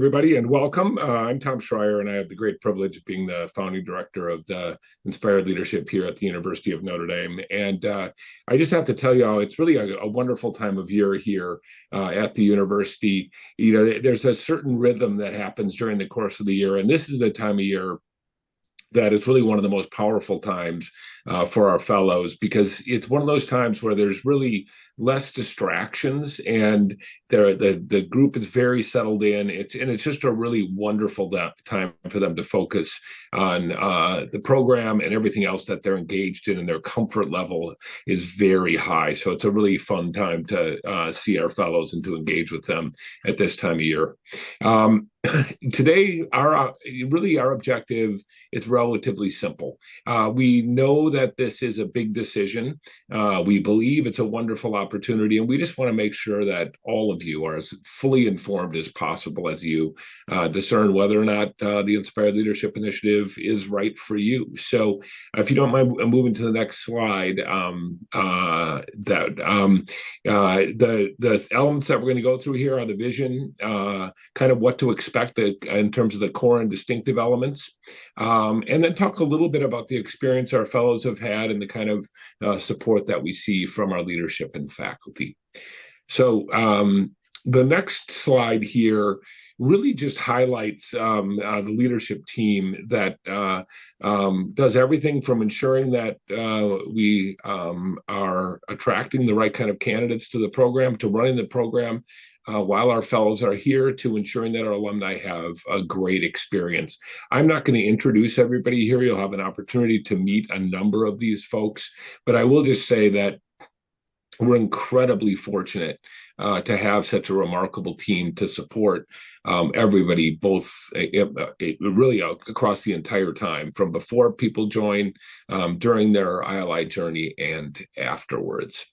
Everybody, and welcome. I'm Tom Schreier, and I have the great privilege of being the founding director of the Inspired Leadership here at the University of Notre Dame. And I just have to tell you all, it's really a wonderful time of year here at the university. You know, there's a certain rhythm that happens during the course of the year, and this is the time of year that is really one of the most powerful times for our fellows, because it's one of those times where there's really less distractions and the group is very settled in. It's just a really wonderful time for them to focus on the program and everything else that they're engaged in, and their comfort level is very high. So it's a really fun time to see our fellows and to engage with them at this time of year. Today, our objective is relatively simple. We know that this is a big decision. We believe it's a wonderful opportunity, and we just want to make sure that all of you are as fully informed as possible as you discern whether or not the Inspired Leadership Initiative is right for you. So, if you don't mind moving to the next slide, the elements that we're going to go through here are the vision, kind of what to expect in terms of the core and distinctive elements, and then talk a little bit about the experience our fellows have had and the kind of support that we see from our leadership and faculty. So the next slide here really just highlights the leadership team that does everything from ensuring that we are attracting the right kind of candidates to the program, to running the program while our fellows are here, to ensuring that our alumni have a great experience. I'm not going to introduce everybody here. You'll have an opportunity to meet a number of these folks, but I will just say that we're incredibly fortunate to have such a remarkable team to support everybody, both really across the entire time, from before people join, during their ILI journey, and afterwards.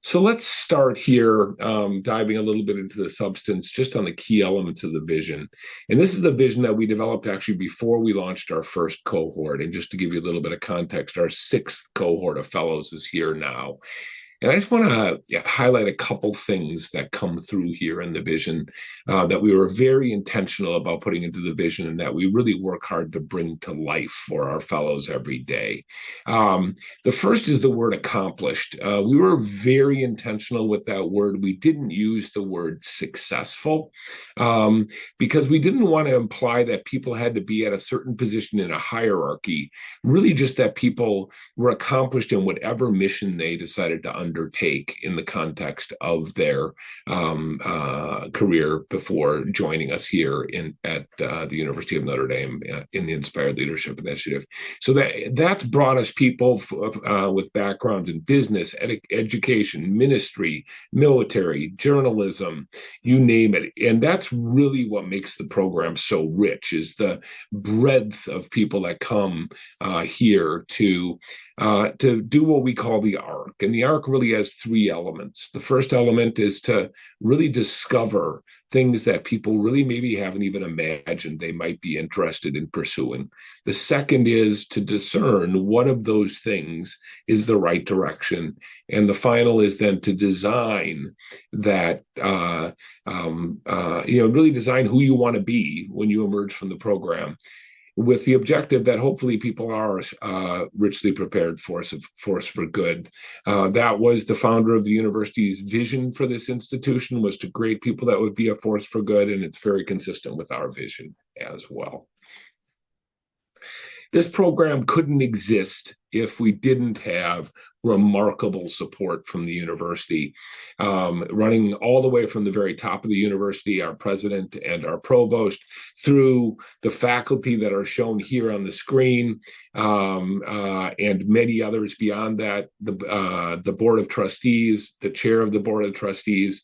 So let's start here, diving a little bit into the substance, just on the key elements of the vision. And this is the vision that we developed actually before we launched our first cohort. And just to give you a little bit of context, our sixth cohort of fellows is here now. And I just want to highlight a couple things that come through here in the vision that we were very intentional about putting into the vision, and that we really work hard to bring to life for our fellows every day. The first is the word accomplished. We were very intentional with that word. We didn't use the word successful because we didn't want to imply that people had to be at a certain position in a hierarchy, really just that people were accomplished in whatever mission they decided to undertake in the context of their career before joining us here at the University of Notre Dame in the Inspired Leadership Initiative. So that's brought us people with backgrounds in business, education, ministry, military, journalism, you name it. And that's really what makes the program so rich, is the breadth of people that come here to do what we call the ARC. And the ARC really has three elements. The first element is to really discover things that people really maybe haven't even imagined they might be interested in pursuing. The second is to discern what of those things is the right direction. And the final is then to design that, really design who you want to be when you emerge from the program, with the objective that hopefully people are richly prepared force for good. That was the founder of the university's vision for this institution, was to create people that would be a force for good, and it's very consistent with our vision as well. This program couldn't exist if we didn't have remarkable support from the university, running all the way from the very top of the university, our president and our provost, through the faculty that are shown here on the screen, and many others beyond that, the board of trustees, the chair of the board of trustees.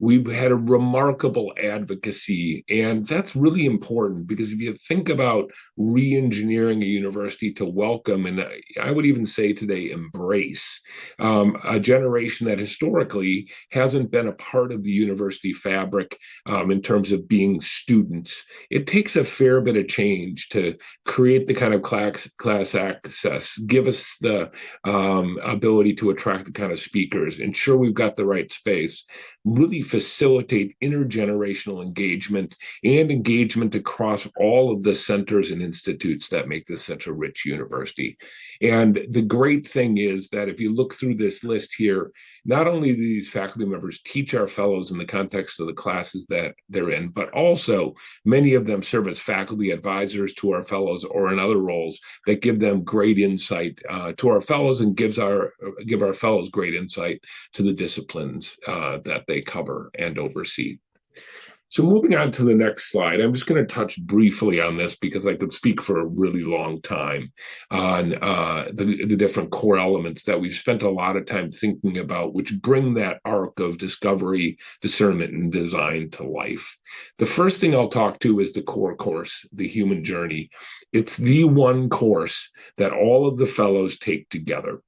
We've had a remarkable advocacy, and that's really important, because if you think about re-engineering a university to welcome, and I would even say today embrace, a generation that historically hasn't been a part of the university fabric in terms of being students, it takes a fair bit of change to create the kind of class access, give us the ability to attract the kind of speakers, ensure we've got the right space. really facilitate intergenerational engagement and engagement across all of the centers and institutes that make this such a rich university. And the great thing is that if you look through this list here, not only do these faculty members teach our fellows in the context of the classes that they're in, but also many of them serve as faculty advisors to our fellows or in other roles that give them great insight to our fellows and give our fellows great insight to the disciplines that they cover and oversee. So moving on to the next slide, I'm just going to touch briefly on this because I could speak for a really long time on the different core elements that we've spent a lot of time thinking about, which bring that arc of discovery, discernment, and design to life. The first thing I'll talk to is the core course, the human journey. It's the one course that all of the fellows take together.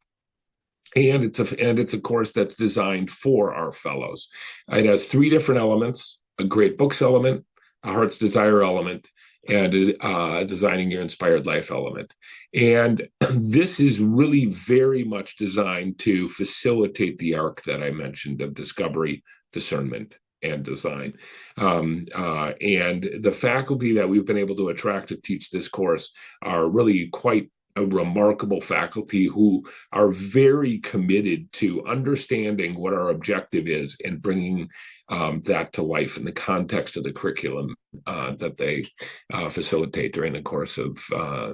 And it's a course that's designed for our fellows. It has 3 different elements: a great books element, a heart's desire element, and a designing your inspired life element. And this is really very much designed to facilitate the arc that I mentioned of discovery, discernment, and design. And the faculty that we've been able to attract to teach this course are really quite a remarkable faculty who are very committed to understanding what our objective is and bringing that to life in the context of the curriculum that they facilitate during the course of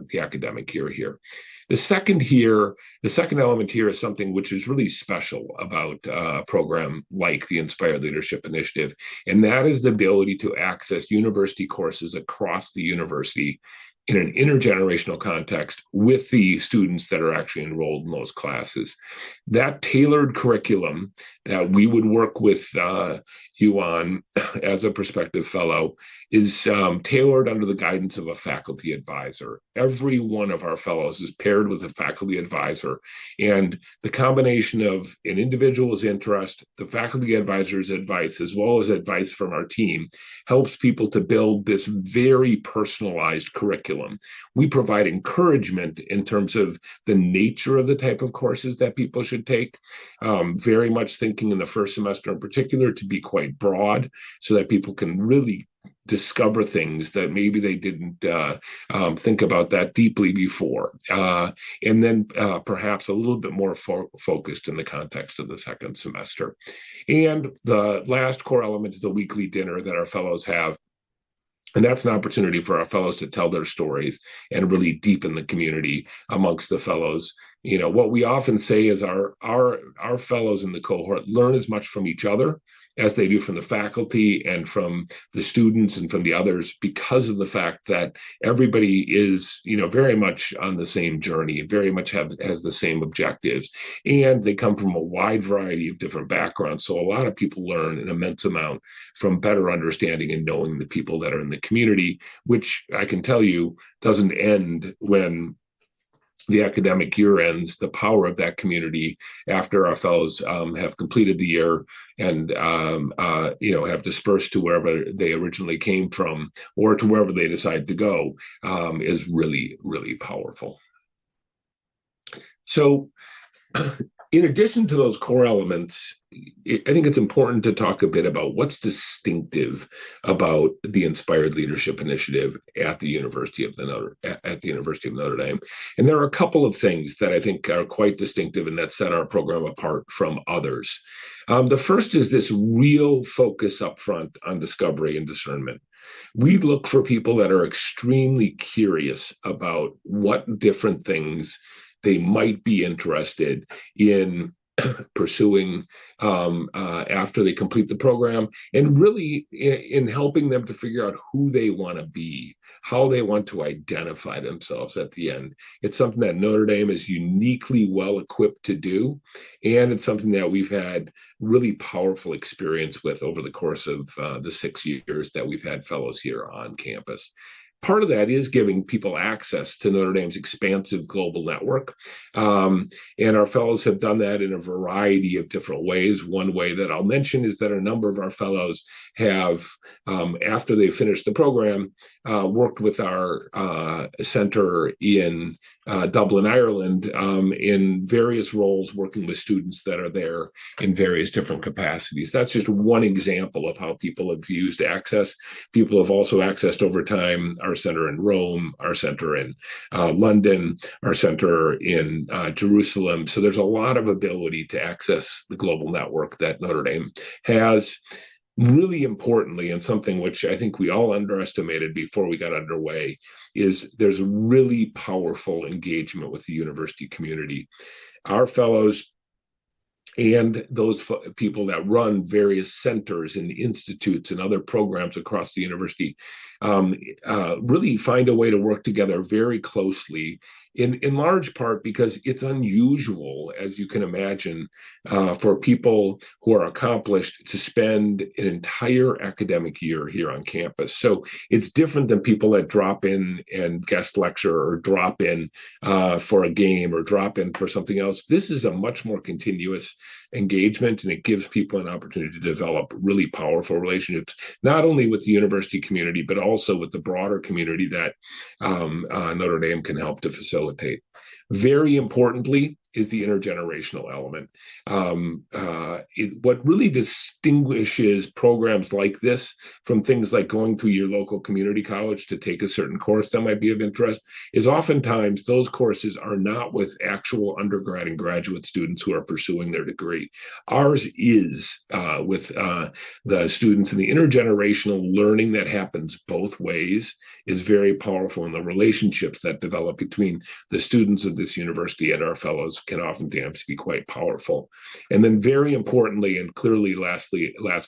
the academic year here. The second element here is something which is really special about a program like the Inspired Leadership Initiative, and that is the ability to access university courses across the university in an intergenerational context with the students that are actually enrolled in those classes. That tailored curriculum that we would work with you on as a prospective fellow is tailored under the guidance of a faculty advisor. Every one of our fellows is paired with a faculty advisor, and the combination of an individual's interest, the faculty advisor's advice, as well as advice from our team, helps people to build this very personalized curriculum. We provide encouragement in terms of the nature of the type of courses that people should take, very much thinking in the first semester in particular to be quite broad so that people can really discover things that maybe they didn't think about that deeply before. And then perhaps a little bit more focused in the context of the second semester. And the last core element is the weekly dinner that our fellows have. And that's an opportunity for our fellows to tell their stories and really deepen the community amongst the fellows. You know, what we often say is our fellows in the cohort learn as much from each other as they do from the faculty and from the students and from the others, because of the fact that everybody is, you know, very much on the same journey, very much has the same objectives, and they come from a wide variety of different backgrounds. So a lot of people learn an immense amount from better understanding and knowing the people that are in the community, which I can tell you doesn't end when the academic year ends. The power of that community after our fellows have completed the year and have dispersed to wherever they originally came from or to wherever they decide to go is really, really powerful. So in addition to those core elements, I think it's important to talk a bit about what's distinctive about the Inspired Leadership Initiative at the University of Notre Dame. And there are a couple of things that I think are quite distinctive and that set our program apart from others. The first is this real focus up front on discovery and discernment. We look for people that are extremely curious about what different things they might be interested in pursuing after they complete the program, and really in helping them to figure out who they want to be, how they want to identify themselves at the end. It's something that Notre Dame is uniquely well equipped to do, and it's something that we've had really powerful experience with over the course of the 6 years that we've had fellows here on campus. Part of that is giving people access to Notre Dame's expansive global network. And our fellows have done that in a variety of different ways. One way that I'll mention is that a number of our fellows have, after they finished the program, worked with our center in Dublin, Ireland, in various roles, working with students that are there in various different capacities. That's just one example of how people have used Access. People have also accessed over time our center in Rome, our center in London, our center in Jerusalem. So there's a lot of ability to access the global network that Notre Dame has. Really importantly, and something which I think we all underestimated before we got underway, is there's really powerful engagement with the university community. Our fellows and those people that run various centers and institutes and other programs across the university really find a way to work together very closely, in large part because it's unusual, as you can imagine, for people who are accomplished to spend an entire academic year here on campus. So it's different than people that drop in and guest lecture or drop in for a game or drop in for something else. This is a much more continuous engagement, and it gives people an opportunity to develop really powerful relationships, not only with the university community, but also with the broader community that Notre Dame can help to facilitate. Very importantly is the intergenerational element. What really distinguishes programs like this from things like going to your local community college to take a certain course that might be of interest is oftentimes those courses are not with actual undergrad and graduate students who are pursuing their degree. Ours is with the students, and the intergenerational learning that happens both ways is very powerful, and the relationships that develop between the students of this university and our fellows can oftentimes be quite powerful. And then very importantly, and clearly last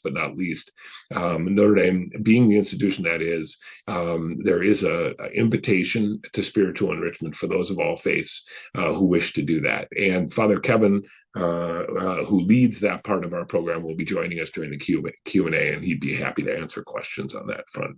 but not least, Notre Dame being the institution that is, there is a invitation to spiritual enrichment for those of all faiths who wish to do that. And Father Kevin, who leads that part of our program, will be joining us during the Q&A, and he'd be happy to answer questions on that front.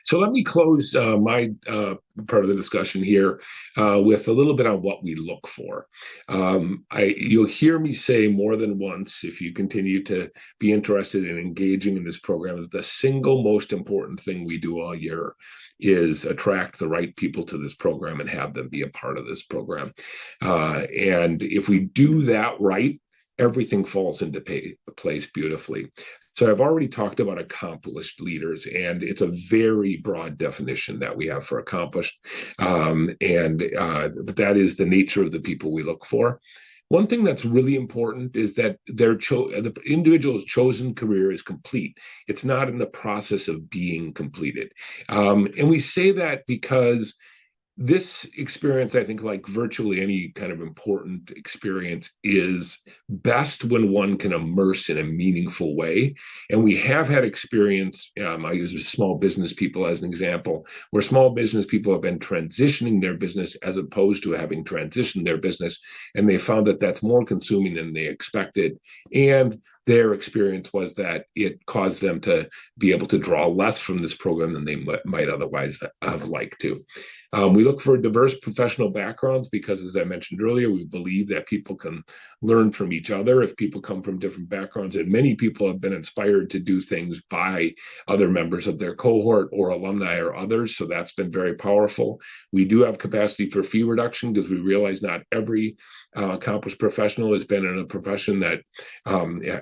So let me close my part of the discussion here with a little bit on what we look for. You'll hear me say more than once, if you continue to be interested in engaging in this program, that the single most important thing we do all year is attract the right people to this program and have them be a part of this program. And if we do that right, everything falls into place beautifully. So I've already talked about accomplished leaders, and it's a very broad definition that we have for accomplished. But that is the nature of the people we look for. One thing that's really important is that the individual's chosen career is complete. It's not in the process of being completed. And we say that because this experience, I think, like virtually any kind of important experience, is best when one can immerse in a meaningful way. And we have had experience, I use small business people as an example, where small business people have been transitioning their business as opposed to having transitioned their business. And they found that that's more consuming than they expected. And their experience was that it caused them to be able to draw less from this program than they might otherwise have liked to. We look for diverse professional backgrounds because, as I mentioned earlier, we believe that people can learn from each other if people come from different backgrounds. And many people have been inspired to do things by other members of their cohort or alumni or others. So that's been very powerful. We do have capacity for fee reduction because we realize not every accomplished professional has been in a profession that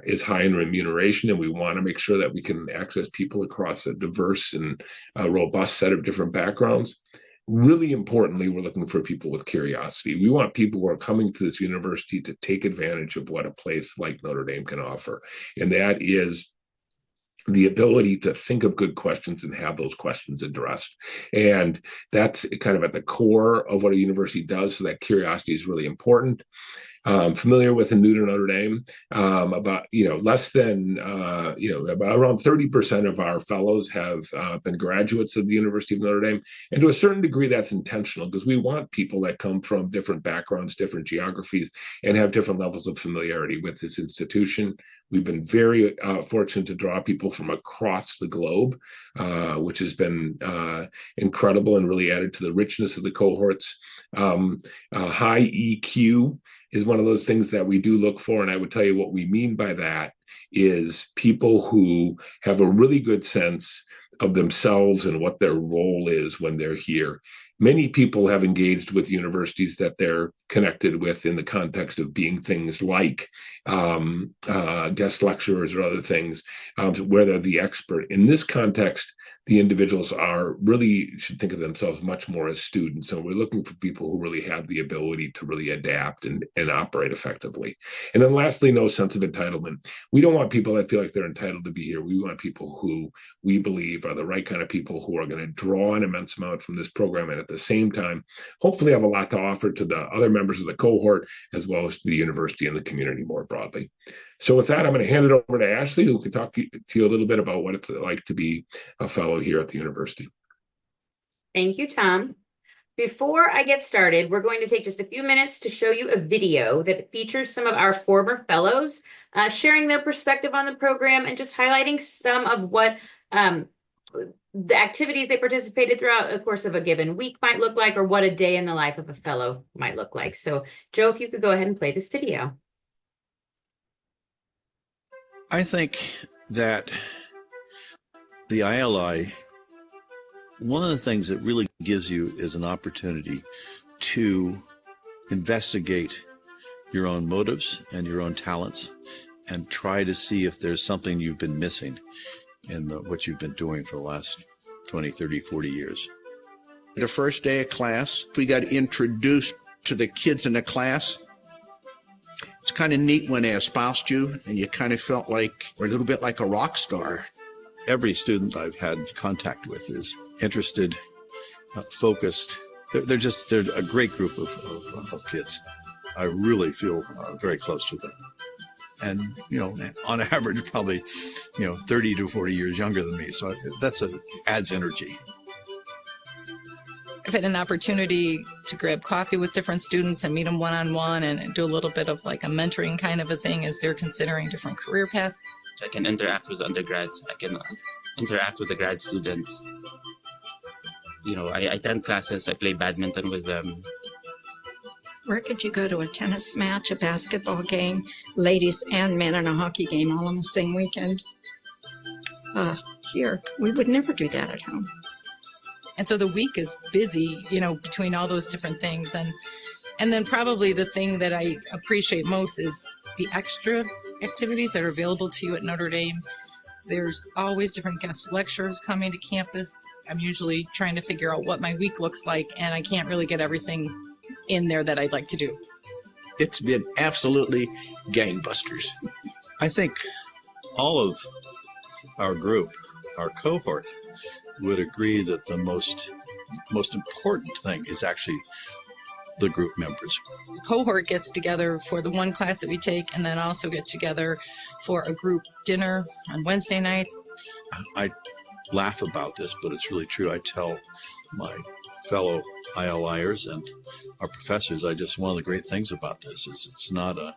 is high in remuneration. And we want to make sure that we can access people across a diverse and robust set of different backgrounds. Really importantly, we're looking for people with curiosity. We want people who are coming to this university to take advantage of what a place like Notre Dame can offer. And that is the ability to think of good questions and have those questions addressed. And that's kind of at the core of what a university does. So that curiosity is really important. Familiar with and new to Notre Dame, about less than about around 30% of our fellows have been graduates of the University of Notre Dame, and to a certain degree that's intentional because we want people that come from different backgrounds, different geographies, and have different levels of familiarity with this institution. We've been very fortunate to draw people from across the globe, which has been incredible and really added to the richness of the cohorts. High EQ is one of those things that we do look for. And I would tell you what we mean by that is people who have a really good sense of themselves and what their role is when they're here. many people have engaged with universities that they're connected with in the context of being things like guest lecturers or other things, where they're the expert. In this context, the individuals are really should think of themselves much more as students. So we're looking for people who really have the ability to really adapt and operate effectively. And then lastly, no sense of entitlement. We don't want people that feel like they're entitled to be here. We want people who we believe are the right kind of people who are going to draw an immense amount from this program and at the same time, hopefully have a lot to offer to the other members of the cohort, as well as to the university and the community more broadly. So with that, I'm going to hand it over to Ashley, who can talk to you a little bit about what it's like to be a fellow here at the university. Thank you, Tom. Before I get started, we're going to take just a few minutes to show you a video that features some of our former fellows sharing their perspective on the program and just highlighting some of what the activities they participated throughout the course of a given week might look like, or what a day in the life of a fellow might look like. So, Joe, if you could go ahead and play this video. I think that the ILI, one of the things that really gives you is an opportunity to investigate your own motives and your own talents and try to see if there's something you've been missing in what you've been doing for the last 20, 30, 40 years. The first day of class, we got introduced to the kids in the class. It's kind of neat when they espoused you and you kind of felt like, or a little bit like a rock star. Every student I've had contact with is interested, focused. They're a great group of kids. I really feel very close to them. And, on average, probably, 30 to 40 years younger than me. So adds energy. I've had an opportunity to grab coffee with different students and meet them one-on-one and do a little bit of like a mentoring kind of a thing as they're considering different career paths. I can interact with undergrads. I can interact with the grad students. I attend classes. I play badminton with them. Where could you go to a tennis match, a basketball game, ladies and men, and a hockey game all on the same weekend? Here, we would never do that at home. And so the week is busy, between all those different things. And then probably the thing that I appreciate most is the extra activities that are available to you at Notre Dame. There's always different guest lecturers coming to campus. I'm usually trying to figure out what my week looks like, and I can't really get everything in there that I'd like to do. It's been absolutely gangbusters. I think all of our group, our cohort, would agree that the most important thing is actually the group members. The cohort gets together for the one class that we take, and then also get together for a group dinner on Wednesday nights. I laugh about this, but it's really true. I tell my fellow ILIers and our professors, one of the great things about this is it's not a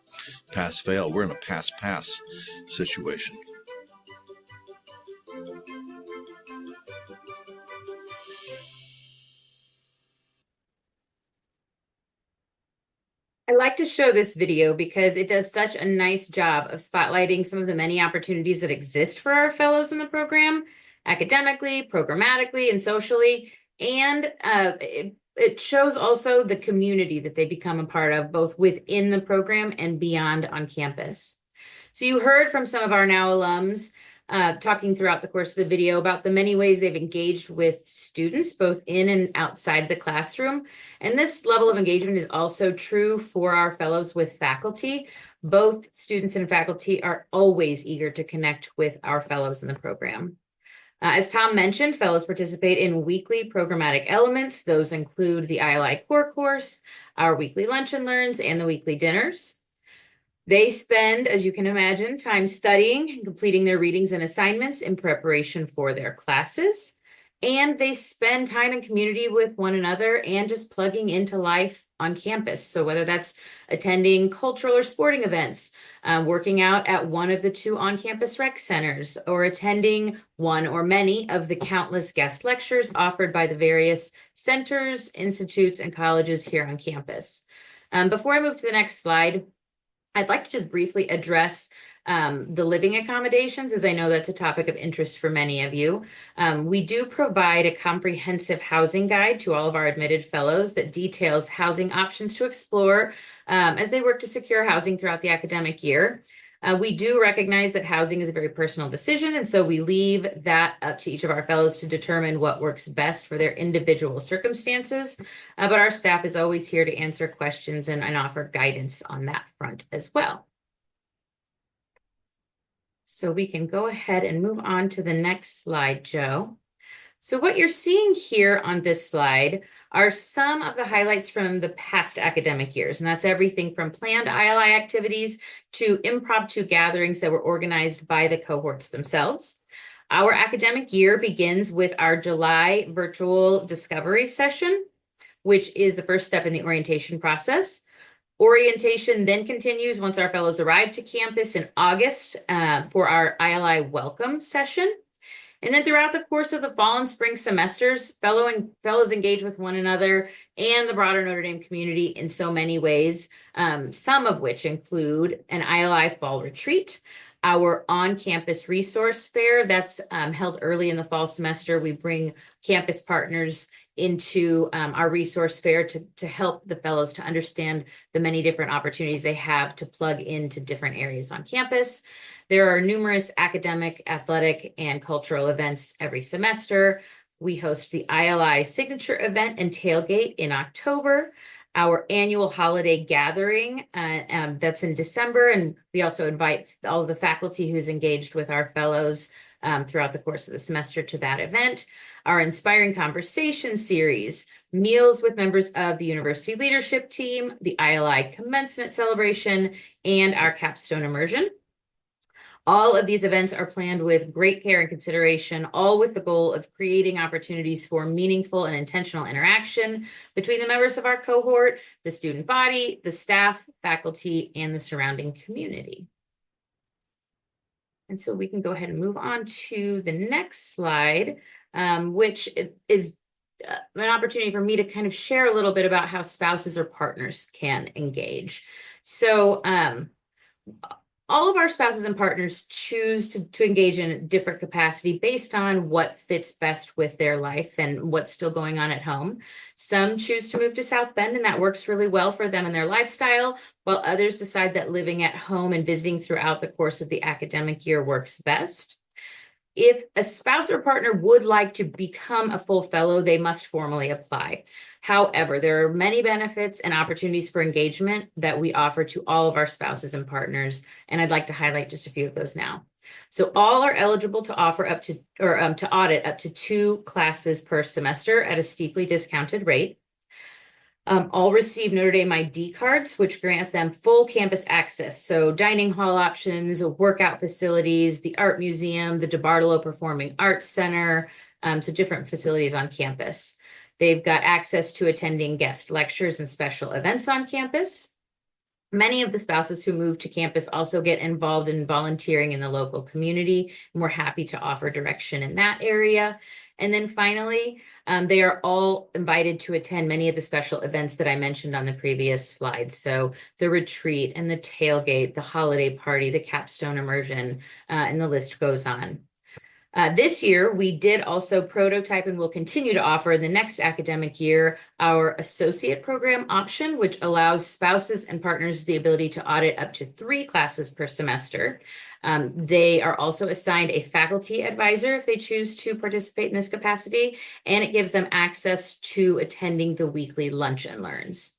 pass-fail. We're in a pass-pass situation. I like to show this video because it does such a nice job of spotlighting some of the many opportunities that exist for our fellows in the program, academically, programmatically, and socially. And it shows also the community that they become a part of, both within the program and beyond on campus. So you heard from some of our now alums talking throughout the course of the video about the many ways they've engaged with students, both in and outside the classroom. And this level of engagement is also true for our fellows with faculty. Both students and faculty are always eager to connect with our fellows in the program. As Tom mentioned, fellows participate in weekly programmatic elements. Those include the ILI core course, our weekly lunch and learns, and the weekly dinners. They spend, as you can imagine, time studying and completing their readings and assignments in preparation for their classes. And they spend time in community with one another and just plugging into life on campus. So whether that's attending cultural or sporting events, working out at one of the 2 on-campus rec centers, or attending one or many of the countless guest lectures offered by the various centers, institutes, and colleges here on campus. Before I move to the next slide, I'd like to just briefly address the living accommodations, as I know that's a topic of interest for many of you. We do provide a comprehensive housing guide to all of our admitted fellows that details housing options to explore as they work to secure housing throughout the academic year. We do recognize that housing is a very personal decision, and so we leave that up to each of our fellows to determine what works best for their individual circumstances. But our staff is always here to answer questions and offer guidance on that front as well. So we can go ahead and move on to the next slide, Joe. So what you're seeing here on this slide are some of the highlights from the past academic years, and that's everything from planned ILI activities to impromptu gatherings that were organized by the cohorts themselves. Our academic year begins with our July virtual discovery session, which is the first step in the orientation process. Orientation then continues once our fellows arrive to campus in August for our ILI welcome session. And then throughout the course of the fall and spring semesters, fellows engage with one another and the broader Notre Dame community in so many ways, some of which include an ILI fall retreat, our on-campus resource fair that's held early in the fall semester. We bring campus partners into our resource fair to help the fellows to understand the many different opportunities they have to plug into different areas on campus. There are numerous academic, athletic, and cultural events every semester. We host the ILI signature event and tailgate in October, our annual holiday gathering that's in December, and we also invite all of the faculty who's engaged with our fellows throughout the course of the semester to that event. Our Inspiring Conversation series, meals with members of the university leadership team, the ILI commencement celebration, and our capstone immersion. All of these events are planned with great care and consideration, all with the goal of creating opportunities for meaningful and intentional interaction between the members of our cohort, the student body, the staff, faculty, and the surrounding community. And so we can go ahead and move on to the next slide, which is an opportunity for me to kind of share a little bit about how spouses or partners can engage. So all of our spouses and partners choose to engage in a different capacity based on what fits best with their life and what's still going on at home. Some choose to move to South Bend, and that works really well for them and their lifestyle, while others decide that living at home and visiting throughout the course of the academic year works best. If a spouse or partner would like to become a full fellow, they must formally apply. However, there are many benefits and opportunities for engagement that we offer to all of our spouses and partners, and I'd like to highlight just a few of those now. So all are eligible to offer up to, or to audit up to 2 classes per semester at a steeply discounted rate. All receive Notre Dame ID cards, which grant them full campus access. So dining hall options, workout facilities, the art museum, the DeBartolo Performing Arts Center, so different facilities on campus. They've got access to attending guest lectures and special events on campus. Many of the spouses who move to campus also get involved in volunteering in the local community, and we're happy to offer direction in that area. And then finally, they are all invited to attend many of the special events that I mentioned on the previous slide. So the retreat and the tailgate, the holiday party, the capstone immersion, and the list goes on. This year, we did also prototype and will continue to offer the next academic year our associate program option, which allows spouses and partners the ability to audit up to 3 classes per semester. They are also assigned a faculty advisor if they choose to participate in this capacity, and it gives them access to attending the weekly lunch and learns.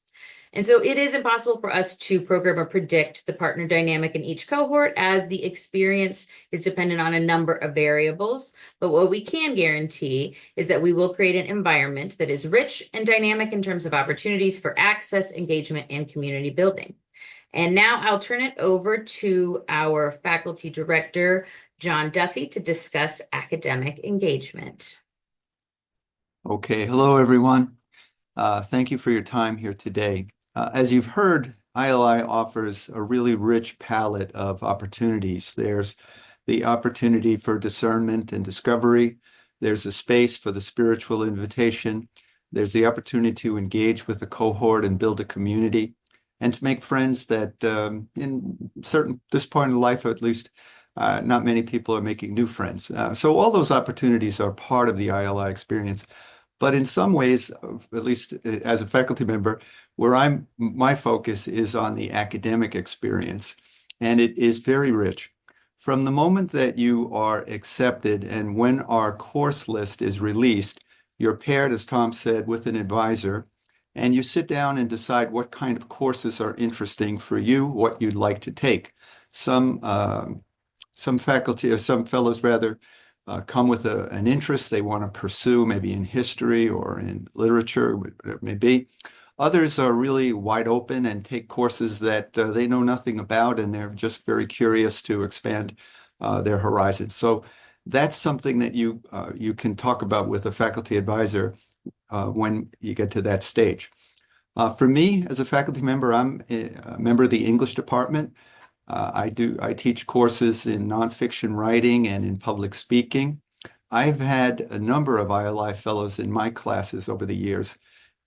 And so it is impossible for us to program or predict the partner dynamic in each cohort, as the experience is dependent on a number of variables. But what we can guarantee is that we will create an environment that is rich and dynamic in terms of opportunities for access, engagement, and community building. And now I'll turn it over to our faculty director, John Duffy, to discuss academic engagement. Okay, hello everyone. Thank you for your time here today. As you've heard, ILI offers a really rich palette of opportunities. There's the opportunity for discernment and discovery. There's a space for the spiritual invitation. There's the opportunity to engage with the cohort and build a community. and to make friends that in this point of life, at least, not many people are making new friends. So all those opportunities are part of the ILI experience. But in some ways, at least as a faculty member, my focus is on the academic experience, and it is very rich. From the moment that you are accepted and when our course list is released, you're paired, as Tom said, with an advisor, and you sit down and decide what kind of courses are interesting for you, what you'd like to take. Some faculty, or some fellows rather, come with an interest they want to pursue, maybe in history or in literature, whatever it may be. Others are really wide open and take courses that they know nothing about, and they're just very curious to expand their horizons. So that's something that you can talk about with a faculty advisor when you get to that stage. For me, as a faculty member, I'm a member of the English department. I teach courses in nonfiction writing and in public speaking. I've had a number of ILI fellows in my classes over the years,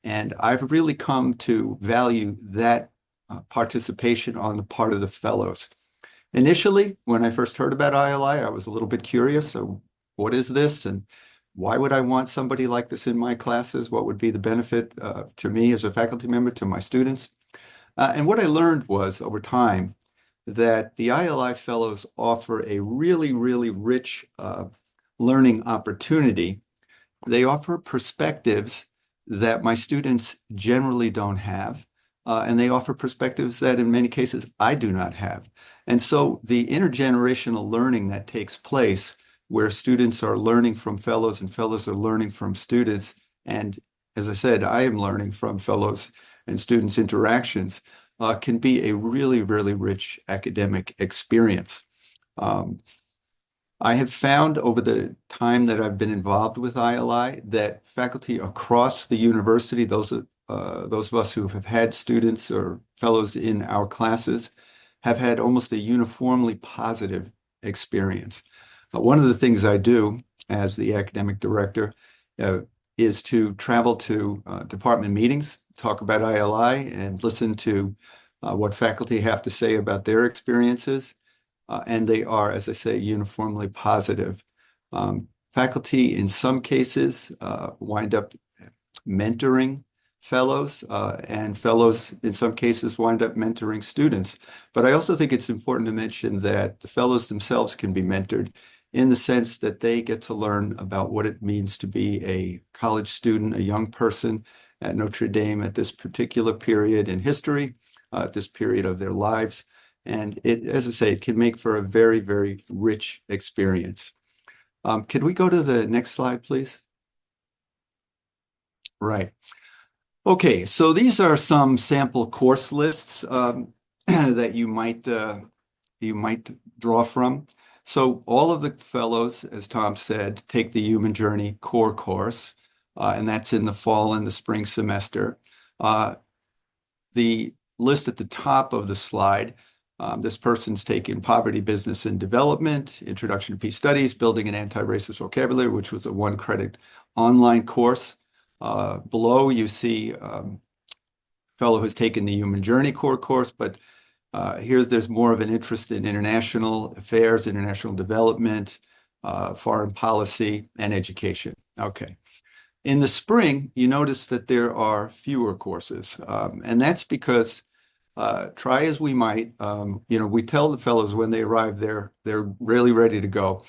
and I've really come to value that participation on the part of the fellows. Initially, when I first heard about ILI, I was a little bit curious. So what is this? And why would I want somebody like this in my classes? What would be the benefit to me as a faculty member, to my students? And what I learned was over time that the ILI fellows offer a really, really rich learning opportunity. They offer perspectives that my students generally don't have. And they offer perspectives that in many cases I do not have. And so the intergenerational learning that takes place, where students are learning from fellows and fellows are learning from students, and as I said, I am learning from fellows and students' interactions, can be a really, really rich academic experience. I have found over the time that I've been involved with ILI that faculty across the university, those of us who have had students or fellows in our classes, have had almost a uniformly positive experience. One of the things I do as the academic director is to travel to department meetings, talk about ILI, and listen to what faculty have to say about their experiences. And they are, as I say, uniformly positive. Faculty, in some cases, wind up mentoring fellows, and fellows, in some cases, wind up mentoring students. But I also think it's important to mention that the fellows themselves can be mentored in the sense that they get to learn about what it means to be a college student, a young person at Notre Dame at this particular period in history, at this period of their lives. And it, as I say, it can make for a very, very rich experience. Could we go to the next slide, please? Right. Okay, so these are some sample course lists that you might draw from. So all of the fellows, as Tom said, take the Human Journey core course, and that's in the fall and the spring semester. The list at the top of the slide, this person's taken Poverty, Business, and Development, Introduction to Peace Studies, Building an Anti-Racist Vocabulary, which was a one-credit online course. Below, you see a fellow who's taken the Human Journey core course, but there's more of an interest in international affairs, international development, foreign policy, and education. Okay. In the spring, you notice that there are fewer courses, and that's because try as we might, we tell the fellows when they arrive, they're really ready to go.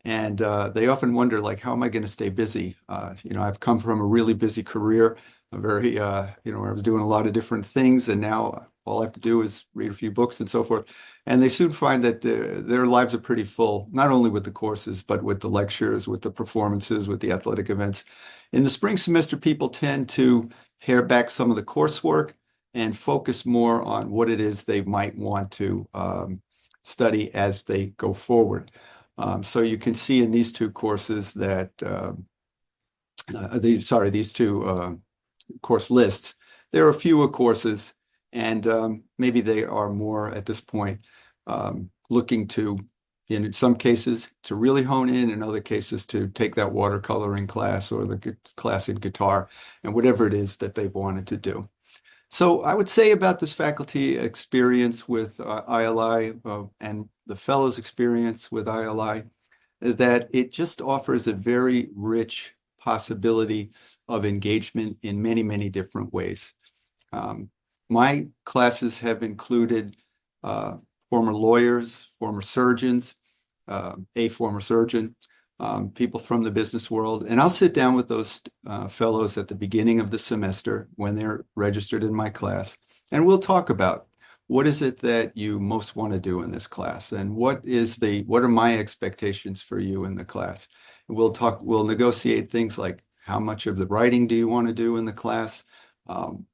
And they often wonder, like, how am I going to stay busy? I've come from a really busy career, where I was doing a lot of different things, and now all I have to do is read a few books and so forth. And they soon find that their lives are pretty full, not only with the courses, but with the lectures, with the performances, with the athletic events. In the spring semester, people tend to pare back some of the coursework and focus more on what it is they might want to study as they go forward. So you can see in these two courses that, these two course lists, there are fewer courses, and maybe they are more at this point looking to, in some cases, to really hone in other cases, to take that watercoloring class or the class in guitar and whatever it is that they've wanted to do. So I would say about this faculty experience with ILI and the fellows experience with ILI that it just offers a very rich possibility of engagement in many, many different ways. My classes have included former lawyers, former surgeons, a former surgeon, people from the business world. And I'll sit down with those fellows at the beginning of the semester when they're registered in my class, and we'll talk about what is it that you most want to do in this class, and what are my expectations for you in the class. And we'll negotiate things like how much of the writing do you want to do in the class?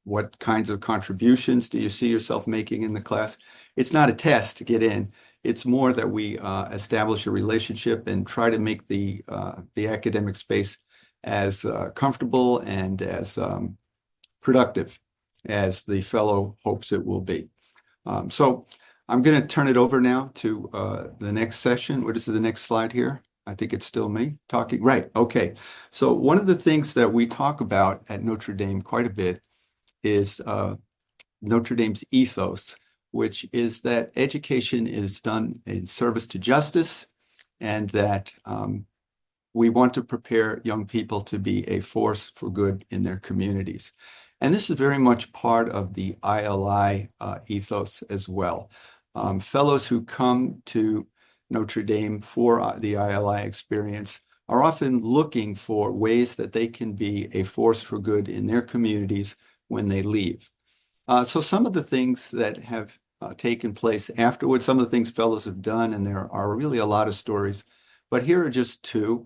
What kinds of contributions do you see yourself making in the class? It's not a test to get in. It's more that we establish a relationship and try to make the academic space as comfortable and as productive as the fellow hopes it will be. So I'm going to turn it over now to the next session. What is the next slide here? I think it's still me talking. Right. Okay. So one of the things that we talk about at Notre Dame quite a bit is Notre Dame's ethos, which is that education is done in service to justice, and that we want to prepare young people to be a force for good in their communities. And this is very much part of the ILI ethos as well. Fellows who come to Notre Dame for the ILI experience are often looking for ways that they can be a force for good in their communities when they leave. So some of the things that have taken place afterwards, some of the things fellows have done, and there are really a lot of stories, but here are just two.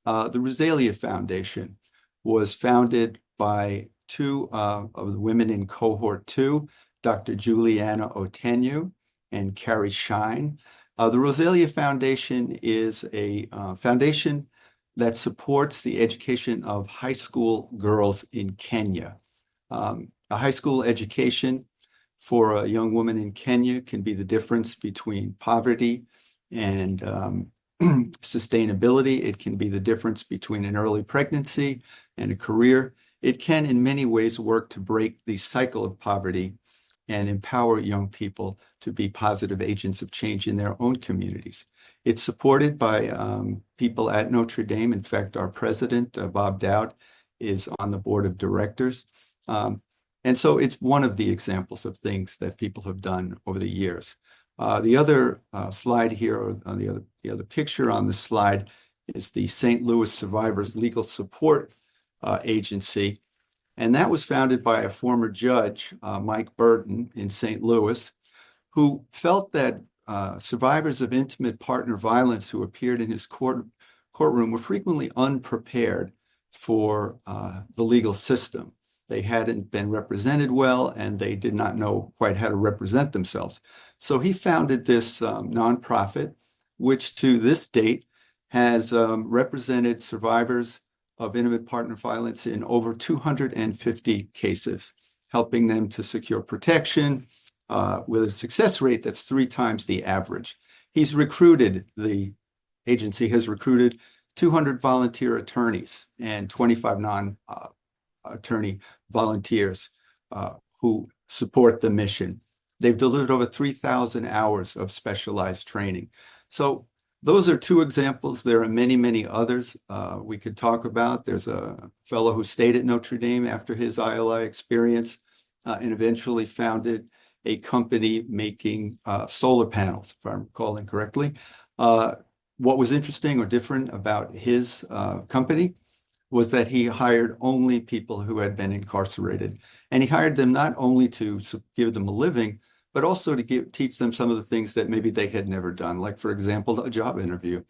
The Rosalia Foundation was founded by two of the women in cohort 2, Dr. Juliana Otenyo and Carrie Shine. The Rosalia Foundation is a foundation that supports the education of high school girls in Kenya. A high school education for a young woman in Kenya can be the difference between poverty and sustainability. It can be the difference between an early pregnancy and a career. It can, in many ways, work to break the cycle of poverty and empower young people to be positive agents of change in their own communities. It's supported by people at Notre Dame. In fact, our president, Bob Dowd, is on the board of directors. And so it's one of the examples of things that people have done over the years. The other slide here, or on the other picture on the slide, is the St. Louis Survivors Legal Support Agency. And that was founded by a former judge, Mike Burton, in St. Louis, who felt that survivors of intimate partner violence who appeared in his courtroom were frequently unprepared for the legal system. They hadn't been represented well, and they did not know quite how to represent themselves. So he founded this nonprofit, which to this date has represented survivors of intimate partner violence in over 250 cases, helping them to secure protection with a success rate that's 3 times the average. The agency has recruited 200 volunteer attorneys and 25 non-attorney volunteers who support the mission. They've delivered over 3,000 hours of specialized training. So those are 2 examples. There are many, many others we could talk about. There's a fellow who stayed at Notre Dame after his ILI experience and eventually founded a company making solar panels, if I'm recalling correctly. What was interesting or different about his company was that he hired only people who had been incarcerated. And he hired them not only to give them a living, but also to teach them some of the things that maybe they had never done. Like, for example, a job interview.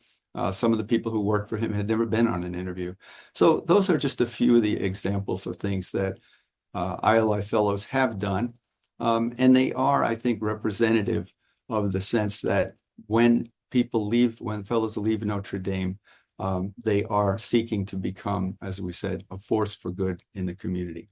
Some of the people who worked for him had never been on an interview. So those are just a few of the examples of things that ILI fellows have done. And they are, I think, representative of the sense that when fellows leave Notre Dame, they are seeking to become, as we said, a force for good in the community.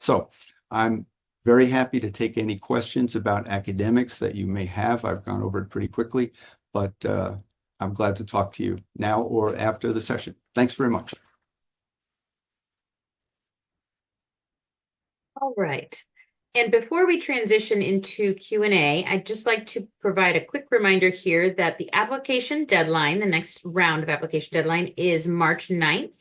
So I'm very happy to take any questions about academics that you may have. I've gone over it pretty quickly, but I'm glad to talk to you now or after the session. Thanks very much. All right. And before we transition into Q&A, I'd just like to provide a quick reminder here that the application deadline, the next round of application deadline, is March 9th.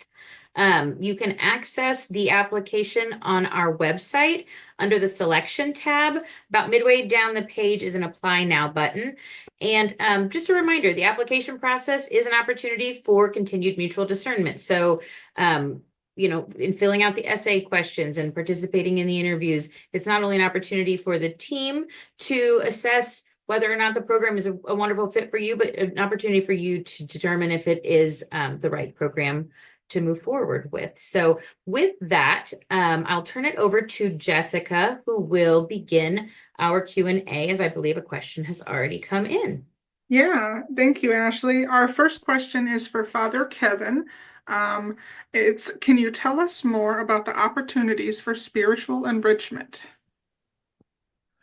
You can access the application on our website under the selection tab. About midway down the page is an apply now button. And just a reminder, the application process is an opportunity for continued mutual discernment. So, in filling out the essay questions and participating in the interviews, it's not only an opportunity for the team to assess whether or not the program is a wonderful fit for you, but an opportunity for you to determine if it is the right program to move forward with. So with that, I'll turn it over to Jessica, who will begin our Q&A, as I believe a question has already come in. Yeah, thank you, Ashley. Our first question is for Father Kevin. Can you tell us more about the opportunities for spiritual enrichment?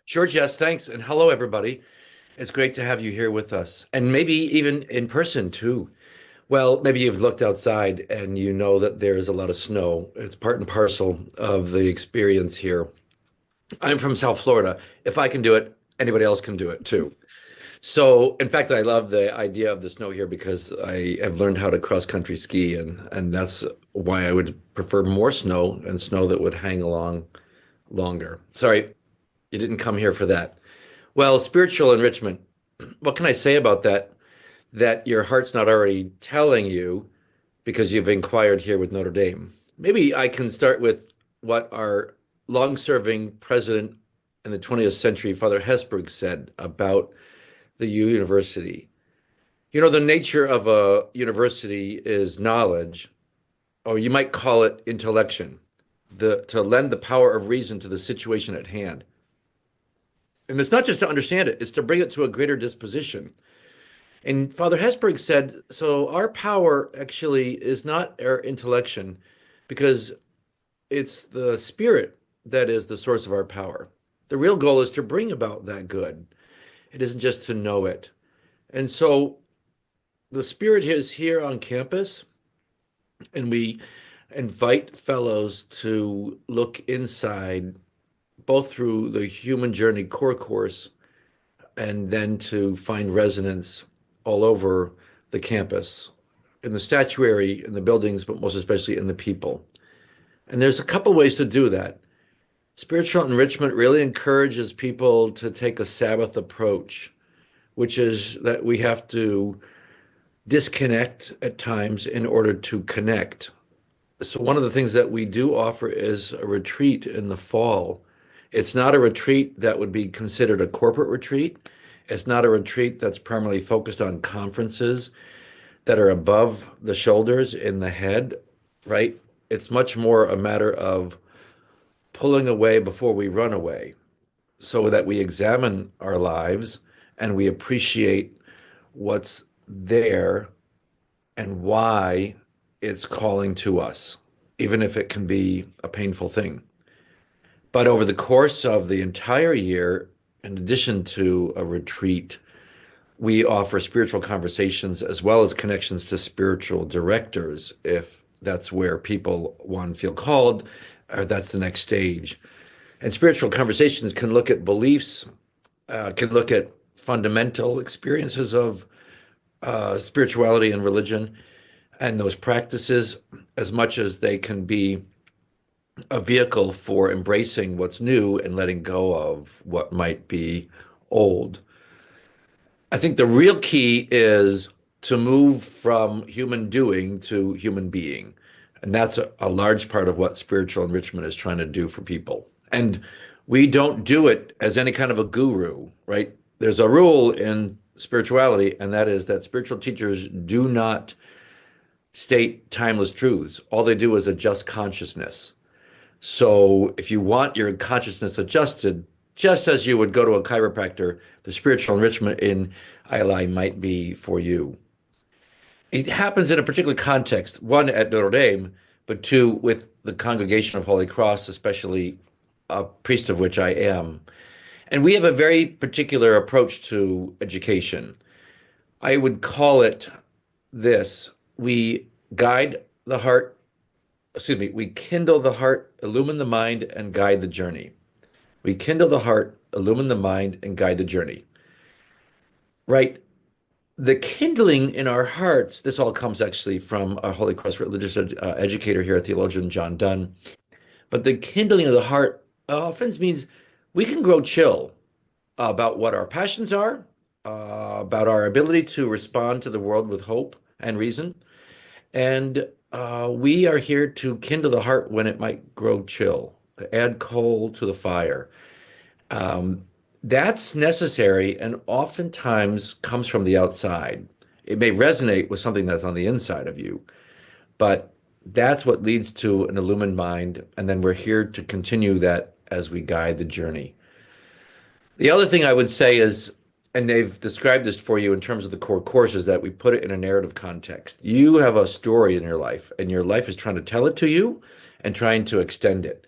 Sure, Jess, thanks. And hello, everybody. It's great to have you here with us, and maybe even in person too. Well, maybe you've looked outside and you know that there's a lot of snow. It's part and parcel of the experience here. I'm from South Florida. If I can do it, anybody else can do it too. So, in fact, I love the idea of the snow here because I have learned how to cross-country ski, and that's why I would prefer more snow and snow that would hang along longer. Sorry, you didn't come here for that. Well, spiritual enrichment, what can I say about that? That your heart's not already telling you because you've inquired here with Notre Dame. Maybe I can start with what our long-serving president in the 20th century, Father Hesburgh, said about the university. You know, the nature of a university is knowledge, or you might call it intellection, to lend the power of reason to the situation at hand. And it's not just to understand it, it's to bring it to a greater disposition. And Father Hesburgh said, so our power actually is not our intellection, because it's the spirit that is the source of our power. The real goal is to bring about that good. It isn't just to know it. And so the spirit is here on campus, and we invite fellows to look inside, both through the Human Journey core course and then to find resonance all over the campus, in the statuary, in the buildings, but most especially in the people. And there's a couple ways to do that. Spiritual enrichment really encourages people to take a Sabbath approach, which is that we have to disconnect at times in order to connect. So one of the things that we do offer is a retreat in the fall. It's not a retreat that would be considered a corporate retreat. It's not a retreat that's primarily focused on conferences that are above the shoulders in the head, right? It's much more a matter of pulling away before we run away, so that we examine our lives and we appreciate what's there and why it's calling to us, even if it can be a painful thing. But over the course of the entire year, in addition to a retreat, we offer spiritual conversations as well as connections to spiritual directors, if that's where people, one, feel called, or that's the next stage. And spiritual conversations can look at beliefs, can look at fundamental experiences of spirituality and religion and those practices, as much as they can be a vehicle for embracing what's new and letting go of what might be old. I think the real key is to move from human doing to human being. And that's a large part of what spiritual enrichment is trying to do for people. And we don't do it as any kind of a guru, right? There's a rule in spirituality, and that is that spiritual teachers do not state timeless truths. All they do is adjust consciousness. So if you want your consciousness adjusted, just as you would go to a chiropractor, the spiritual enrichment in ILI might be for you. It happens in a particular context, one at Notre Dame, but two with the Congregation of Holy Cross, especially a priest of which I am. And we have a very particular approach to education. I would call it this: we guide the heart, we kindle the heart, illumine the mind, and guide the journey. We kindle the heart, illumine the mind, and guide the journey. Right? The kindling in our hearts, this all comes actually from our Holy Cross religious educator here, theologian John Donne. But the kindling of the heart often means we can grow chill about what our passions are, about our ability to respond to the world with hope and reason. And we are here to kindle the heart when it might grow chill, add coal to the fire. That's necessary and oftentimes comes from the outside. It may resonate with something that's on the inside of you, but that's what leads to an illumined mind. And then we're here to continue that as we guide the journey. The other thing I would say is, and they've described this for you in terms of the core course, is that we put it in a narrative context. You have a story in your life, and your life is trying to tell it to you and trying to extend it.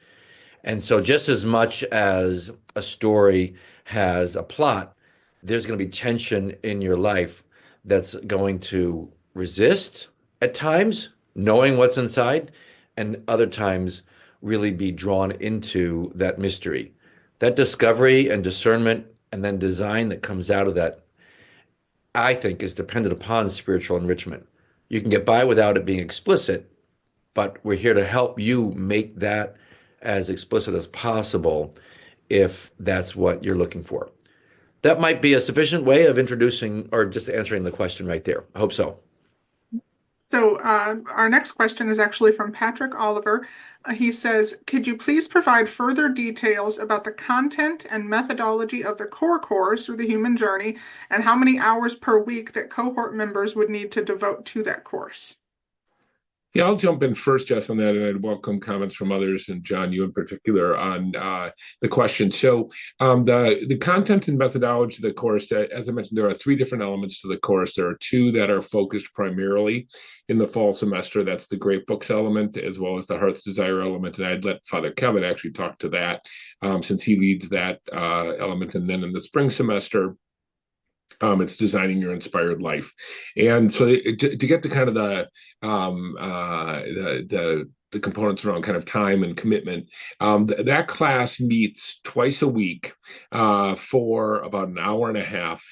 And so just as much as a story has a plot, there's going to be tension in your life that's going to resist at times, knowing what's inside, and other times really be drawn into that mystery. That discovery and discernment and then design that comes out of that, I think, is dependent upon spiritual enrichment. You can get by without it being explicit, but we're here to help you make that as explicit as possible if that's what you're looking for. That might be a sufficient way of introducing or just answering the question right there. I hope so. So our next question is actually from Patrick Oliver. He says, could you please provide further details about the content and methodology of the core course through the human journey and how many hours per week that cohort members would need to devote to that course? Yeah, I'll jump in first, Jess, on that, and I'd welcome comments from others, and John, you in particular, on the question. So the content and methodology of the course, as I mentioned, there are 3 different elements to the course. There are 2 that are focused primarily in the fall semester. That's the Great Books element, as well as the Heart's Desire element. And I'd let Father Kevin actually talk to that, since he leads that element. And then in the spring semester, it's designing your inspired life. And so to get to kind of the components around kind of time and commitment, that class meets twice a week for about an hour and a half.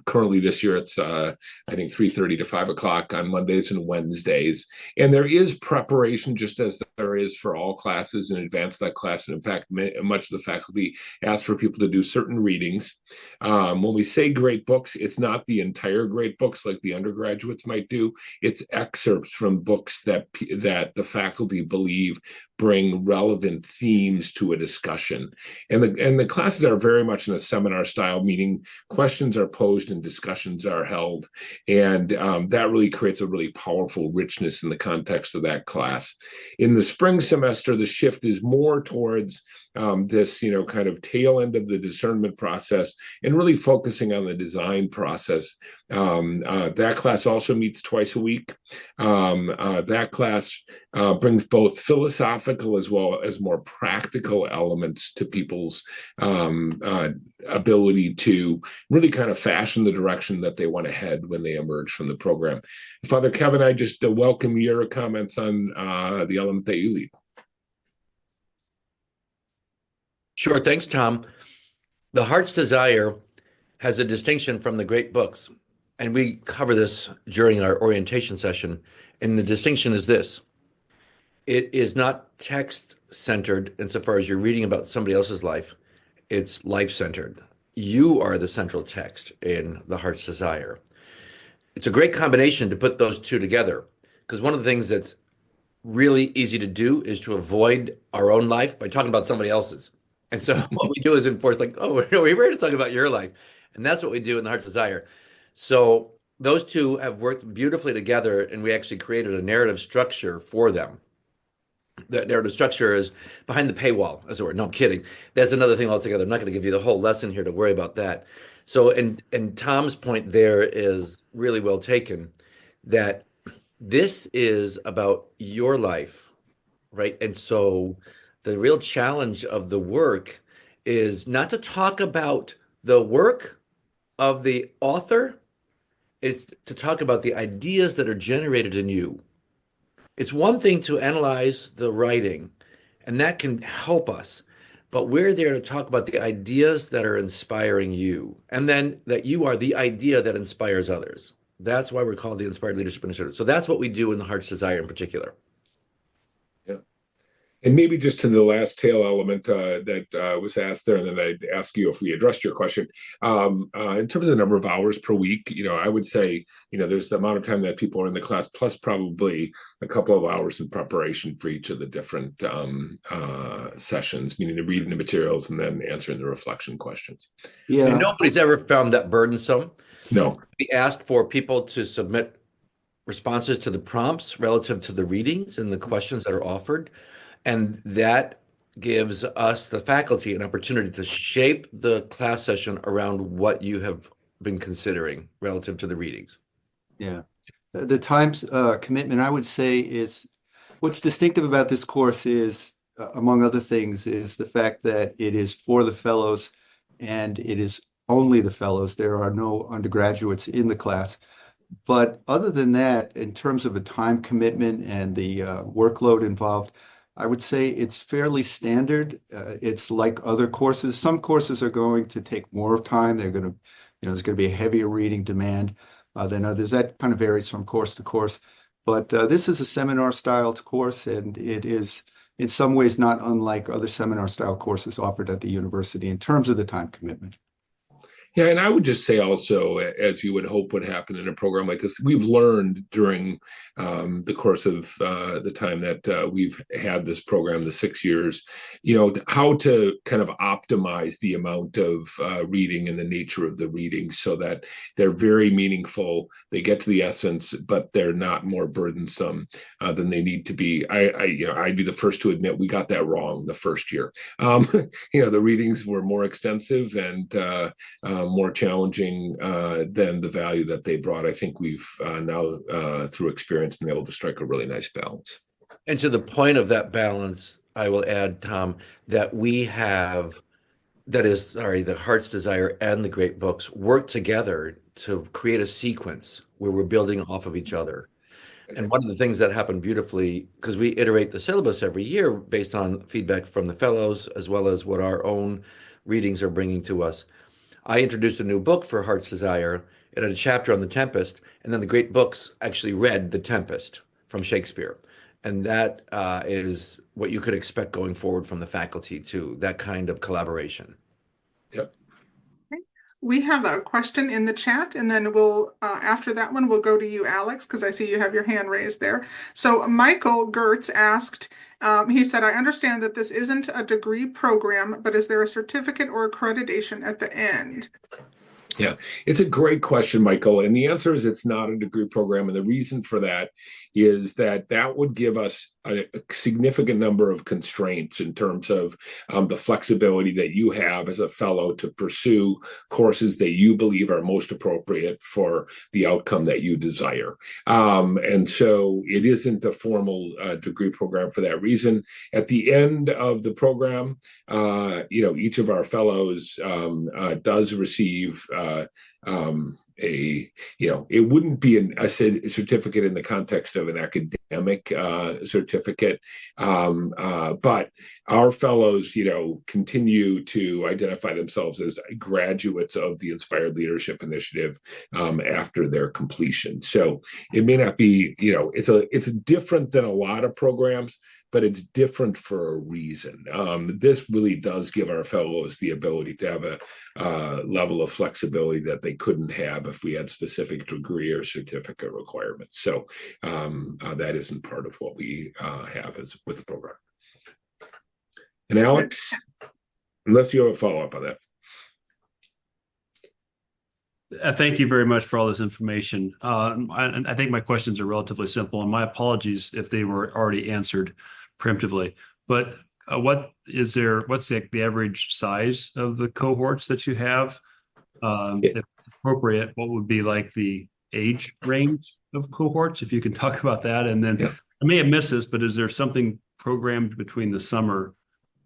Currently this year it's I think 3:30 to 5 o'clock on Mondays and Wednesdays. And there is preparation, just as there is for all classes in advance of that class. And in fact, much of the faculty ask for people to do certain readings. When we say great books, it's not the entire great books like the undergraduates might do. It's excerpts from books that the faculty believe bring relevant themes to a discussion. And the classes are very much in a seminar style, meaning questions are posed and discussions are held. And that really creates a really powerful richness in the context of that class. In the spring semester, the shift is more towards this, kind of tail end of the discernment process and really focusing on the design process. That class also meets twice a week. That class brings both philosophical as well as more practical elements to people's ability to really kind of fashion the direction that they want to head when they emerge from the program. Father Kevin, I just welcome your comments on the element that you lead. Sure. Thanks, Tom. The Heart's Desire has a distinction from the great books, and we cover this during our orientation session. And the distinction is this: it is not text-centered insofar as you're reading about somebody else's life. It's life-centered. You are the central text in The Heart's Desire. It's a great combination to put those 2 together, because one of the things that's really easy to do is to avoid our own life by talking about somebody else's. And so what we do is enforce, like, oh, we're here to talk about your life. And that's what we do in The Heart's Desire. So those 2 have worked beautifully together, and we actually created a narrative structure for them. That narrative structure is behind the paywall, as it were. No, I'm kidding. That's another thing altogether. I'm not going to give you the whole lesson here to worry about that. So, and Tom's point there is really well taken, that this is about your life, right? And so the real challenge of the work is not to talk about the work of the author, it's to talk about the ideas that are generated in you. It's one thing to analyze the writing, and that can help us. but we're there to talk about the ideas that are inspiring you, and then that you are the idea that inspires others. That's why we're called the Inspired Leadership Initiative. So that's what we do in the Heart's Desire in particular. And maybe just to the last tail element that was asked there, and then I'd ask you if we addressed your question. In terms of the number of hours per week, I would say, there's the amount of time that people are in the class, plus probably a couple of hours in preparation for each of the different sessions, meaning the reading the materials and then answering the reflection questions. Yeah. And nobody's ever found that burdensome. No. We asked for people to submit responses to the prompts relative to the readings and the questions that are offered. And that gives us, the faculty, an opportunity to shape the class session around what you have been considering relative to the readings. Yeah. The times commitment, I would say, is what's distinctive about this course is, among other things, is the fact that it is for the fellows and it is only the fellows. There are no undergraduates in the class. But other than that, in terms of a time commitment and the workload involved, I would say it's fairly standard. It's like other courses. Some courses are going to take more time. They're going to, there's going to be a heavier reading demand than others. That kind of varies from course to course. But this is a seminar-styled course, and it is in some ways not unlike other seminar-style courses offered at the university in terms of the time commitment. Yeah, and I would just say also, as you would hope would happen in a program like this, we've learned during the course of the time that we've had this program, the 6 years, how to kind of optimize the amount of reading and the nature of the reading so that they're very meaningful, they get to the essence, but they're not more burdensome than they need to be. I'd be the first to admit we got that wrong the first year. The readings were more extensive and more challenging than the value that they brought. I think we've now, through experience, been able to strike a really nice balance. And to the point of that balance, I will add, Tom, that we have, the Heart's Desire and the Great Books work together to create a sequence where we're building off of each other. And one of the things that happened beautifully, because we iterate the syllabus every year based on feedback from the fellows, as well as what our own readings are bringing to us. I introduced a new book for Heart's Desire. It had a chapter on The Tempest, and then the Great Books actually read The Tempest from Shakespeare. And that is what you could expect going forward from the faculty too, that kind of collaboration. Yep. Okay. We have a question in the chat, and then we'll, after that one, we'll go to you, Alex, because I see you have your hand raised there. So Michael Gertz asked, he said, I understand that this isn't a degree program, but is there a certificate or accreditation at the end? Yeah, it's a great question, Michael. And the answer is it's not a degree program. And the reason for that is that would give us a significant number of constraints in terms of the flexibility that you have as a fellow to pursue courses that you believe are most appropriate for the outcome that you desire. And so it isn't a formal degree program for that reason. At the end of the program, each of our fellows does receive it wouldn't be a certificate in the context of an academic certificate, but our fellows, continue to identify themselves as graduates of the Inspired Leadership Initiative after their completion. So it may not be, it's different than a lot of programs, but it's different for a reason. This really does give our fellows the ability to have a level of flexibility that they couldn't have if we had specific degree or certificate requirements. So that isn't part of what we have with the program. And Alex, unless you have a follow-up on that. Thank you very much for all this information. I think my questions are relatively simple, and my apologies if they were already answered preemptively. But what's the average size of the cohorts that you have? If it's appropriate, what would be like the age range of cohorts, if you can talk about that? And then I may have missed this, but is there something programmed between the summer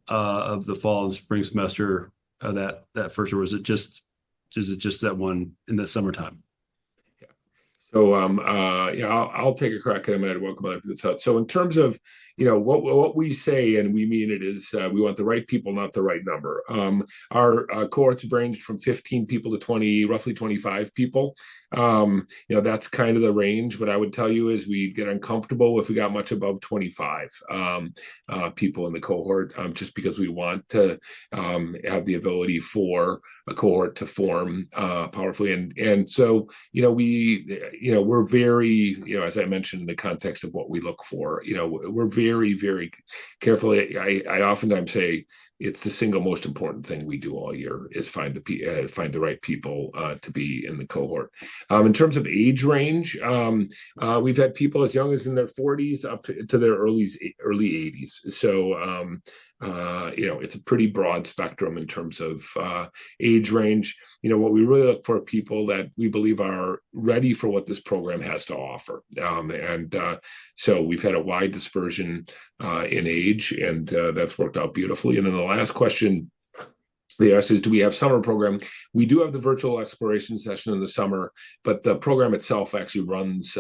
of the fall and spring semester that first, or is it just that one in the summertime? So yeah, I'll take a crack at it. I'd welcome other people to talk. So in terms of what we say, and we mean it, is we want the right people, not the right number. Our cohorts ranged from 15 people to 20, roughly 25 people. That's kind of the range. What I would tell you is we get uncomfortable if we got much above 25 people in the cohort, just because we want to have the ability for a cohort to form powerfully. And so, we're very, as I mentioned, in the context of what we look for, we're very, very carefully. I oftentimes say it's the single most important thing we do all year is find the right people to be in the cohort. In terms of age range, we've had people as young as in their 40s up to their early 80s. So it's a pretty broad spectrum in terms of age range. What we really look for are people that we believe are ready for what this program has to offer. So we've had a wide dispersion in age, and that's worked out beautifully. And then the last question they asked is, do we have summer program? We do have the virtual exploration session in the summer, but the program itself actually runs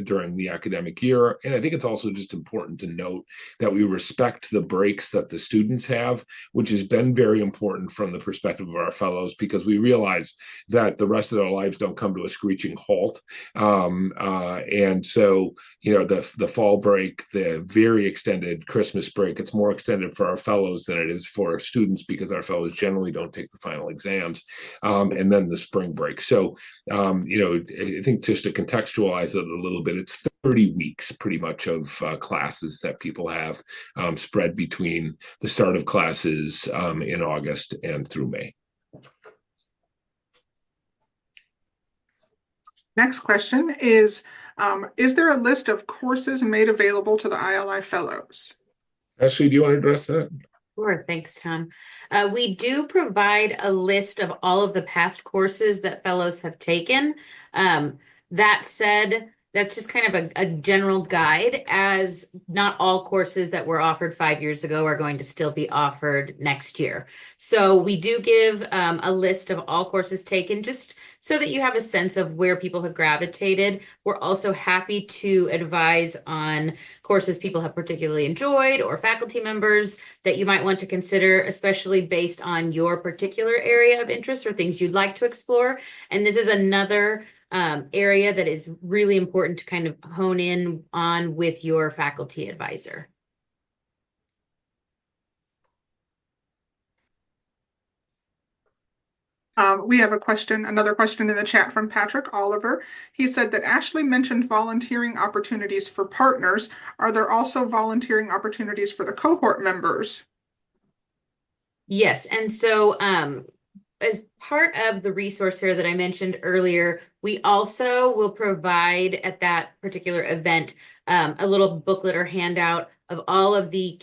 during the academic year. And I think it's also just important to note that we respect the breaks that the students have, which has been very important from the perspective of our fellows, because we realize that the rest of their lives don't come to a screeching halt. And so, the fall break, the very extended Christmas break, it's more extended for our fellows than it is for students, because our fellows generally don't take the final exams, and then the spring break. So, I think just to contextualize it a little bit, it's 30 weeks pretty much of classes that people have spread between the start of classes in August and through May. Next question is there a list of courses made available to the ILI Fellows? Ashley, do you want to address that? Sure, thanks, Tom. We do provide a list of all of the past courses that fellows have taken. That said, that's just kind of a general guide, as not all courses that were offered 5 years ago are going to still be offered next year. So we do give a list of all courses taken, just so that you have a sense of where people have gravitated. We're also happy to advise on courses people have particularly enjoyed, or faculty members that you might want to consider, especially based on your particular area of interest or things you'd like to explore. And this is another area that is really important to kind of hone in on with your faculty advisor. We have another question in the chat from Patrick Oliver. He said that Ashley mentioned volunteering opportunities for partners. Are there also volunteering opportunities for the cohort members? Yes, and so as part of the resource here that I mentioned earlier, we also will provide at that particular event a little booklet or handout of all of the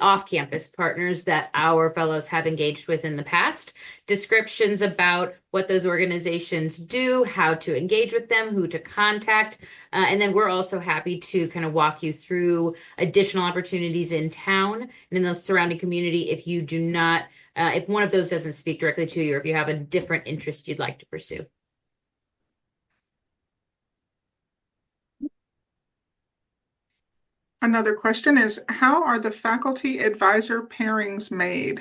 off-campus partners that our fellows have engaged with in the past, descriptions about what those organizations do, how to engage with them, who to contact, and then we're also happy to kind of walk you through additional opportunities in town and in the surrounding community if you do not, if one of those doesn't speak directly to you, or if you have a different interest you'd like to pursue. Another question is, how are the faculty advisor pairings made?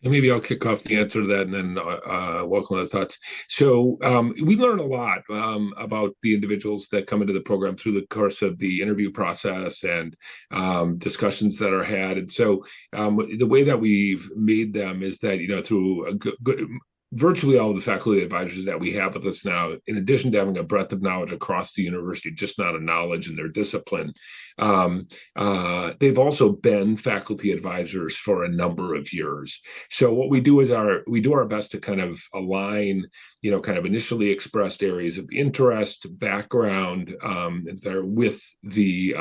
And maybe I'll kick off the answer to that, and then welcome other thoughts. So we learn a lot about the individuals that come into the program through the course of the interview process and discussions that are had. And so the way that we've made them is that, through a good virtually all of the faculty advisors that we have with us now, in addition to having a breadth of knowledge across the university, just not a knowledge in their discipline, they've also been faculty advisors for a number of years. So what we do is we do our best to kind of align, kind of initially expressed areas of interest, background, with the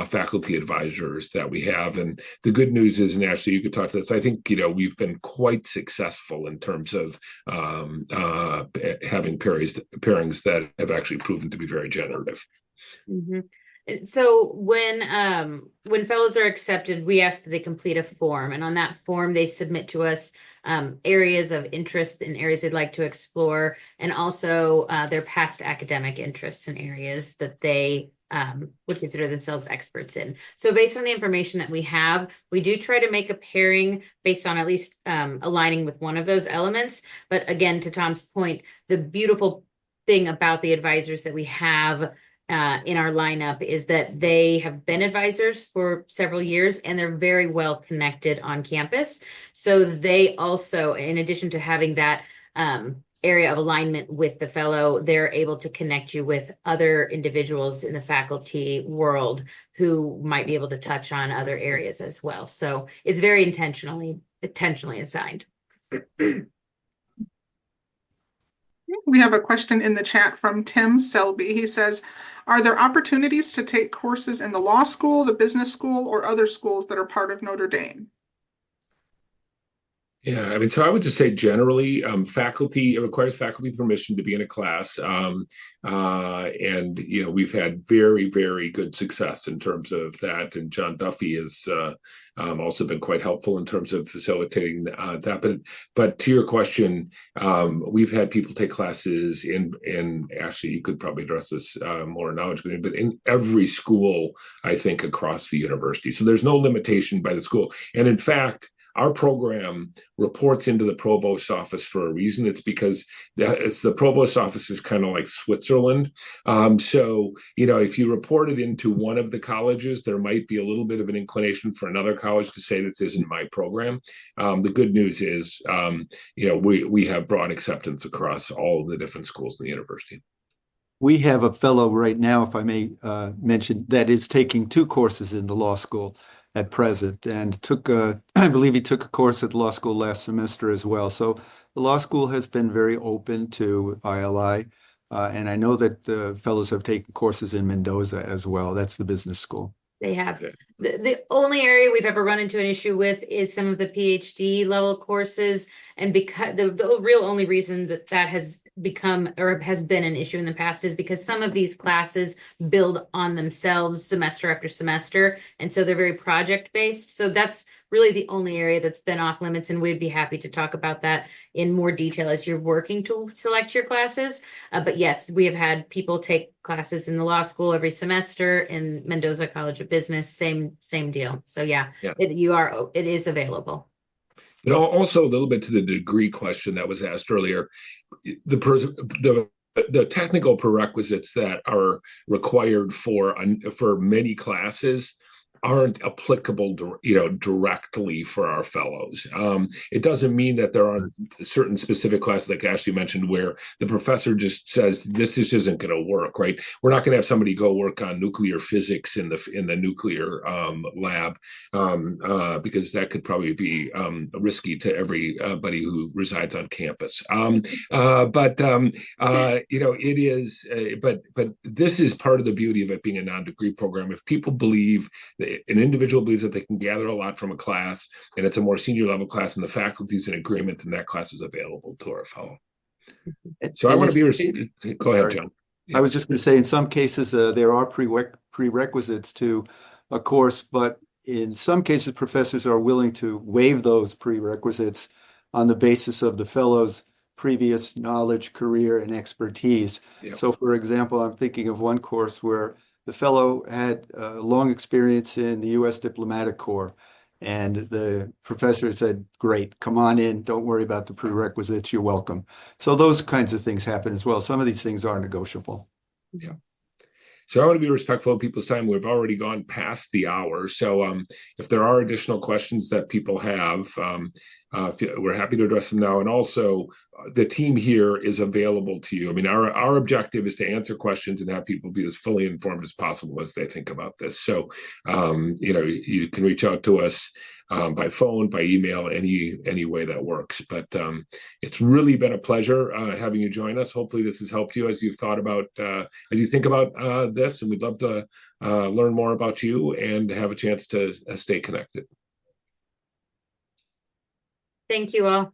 faculty advisors that we have. And the good news is, and Ashley, you could talk to this, I think, we've been quite successful in terms of having pairings that have actually proven to be very generative. Mm-hmm. So when fellows are accepted, we ask that they complete a form, and on that form they submit to us areas of interest and areas they'd like to explore, and also their past academic interests and areas that they would consider themselves experts in. So based on the information that we have, we do try to make a pairing based on at least aligning with one of those elements. But again, to Tom's point, the beautiful thing about the advisors that we have in our lineup is that they have been advisors for several years and they're very well connected on campus. So they also, in addition to having that area of alignment with the fellow, they're able to connect you with other individuals in the faculty world who might be able to touch on other areas as well. So it's very intentionally assigned. We have a question in the chat from Tim Selby. He says, are there opportunities to take courses in the law school, the business school, or other schools that are part of Notre Dame? Yeah, I mean, so I would just say generally, faculty, it requires faculty permission to be in a class. And, you know, we've had very, very good success in terms of that. And John Duffy has also been quite helpful in terms of facilitating that. But to your question, we've had people take classes in actually, you could probably address this more knowledgeably, but in every school, I think, across the university. So there's no limitation by the school. And in fact, our program reports into the provost office for a reason. It's because it's the provost office is kind of like Switzerland. So, you know, if you report it into one of the colleges, there might be a little bit of an inclination for another college to say this isn't my program. The good news is, you know, we have broad acceptance across all of the different schools in the university. We have a fellow right now, if I may mention, that is taking 2 courses in the law school at present, and took I believe he took a course at the law school last semester as well. So the law school has been very open to ILI, and I know that the fellows have taken courses in Mendoza as well. That's the business school. They have. The only area we've ever run into an issue with is some of the PhD level courses. And because the real only reason that has become or has been an issue in the past is because some of these classes build on themselves semester after semester. And so they're very project based. So that's really the only area that's been off limits. And we'd be happy to talk about that in more detail as you're working to select your classes. But yes, we have had people take classes in the law school every semester, in Mendoza College of Business, same deal. So yeah. It is available. But also a little bit to the degree question that was asked earlier, the technical prerequisites that are required for many classes aren't applicable, directly for our fellows. It doesn't mean that there aren't certain specific classes, like Ashley mentioned, where the professor just says this isn't going to work, right? We're not going to have somebody go work on nuclear physics in the nuclear lab, because that could probably be risky to everybody who resides on campus. It is. But this is part of the beauty of it being a non-degree program. If people believe that an individual believes that they can gather a lot from a class and it's a more senior level class and the faculty is in agreement, then that class is available to our fellow. So I want to be, go ahead, John. Yeah. I was just going to say, in some cases, there are prerequisites to a course, but in some cases, professors are willing to waive those prerequisites on the basis of the fellow's previous knowledge, career, and expertise. Yeah. So for example, I'm thinking of one course where the fellow had long experience in the U.S. Diplomatic Corps, and the professor said, great, come on in, don't worry about the prerequisites, you're welcome. So those kinds of things happen as well. Some of these things are negotiable. Yeah. So I want to be respectful of people's time. We've already gone past the hour. So if there are additional questions that people have, we're happy to address them now. And also, the team here is available to you. I mean, our objective is to answer questions and have people be as fully informed as possible as they think about this. So, you can reach out to us by phone, by email, any way that works. But it's really been a pleasure having you join us. Hopefully this has helped you as you've thought about, as you think about this, and we'd love to learn more about you and have a chance to stay connected. Thank you all.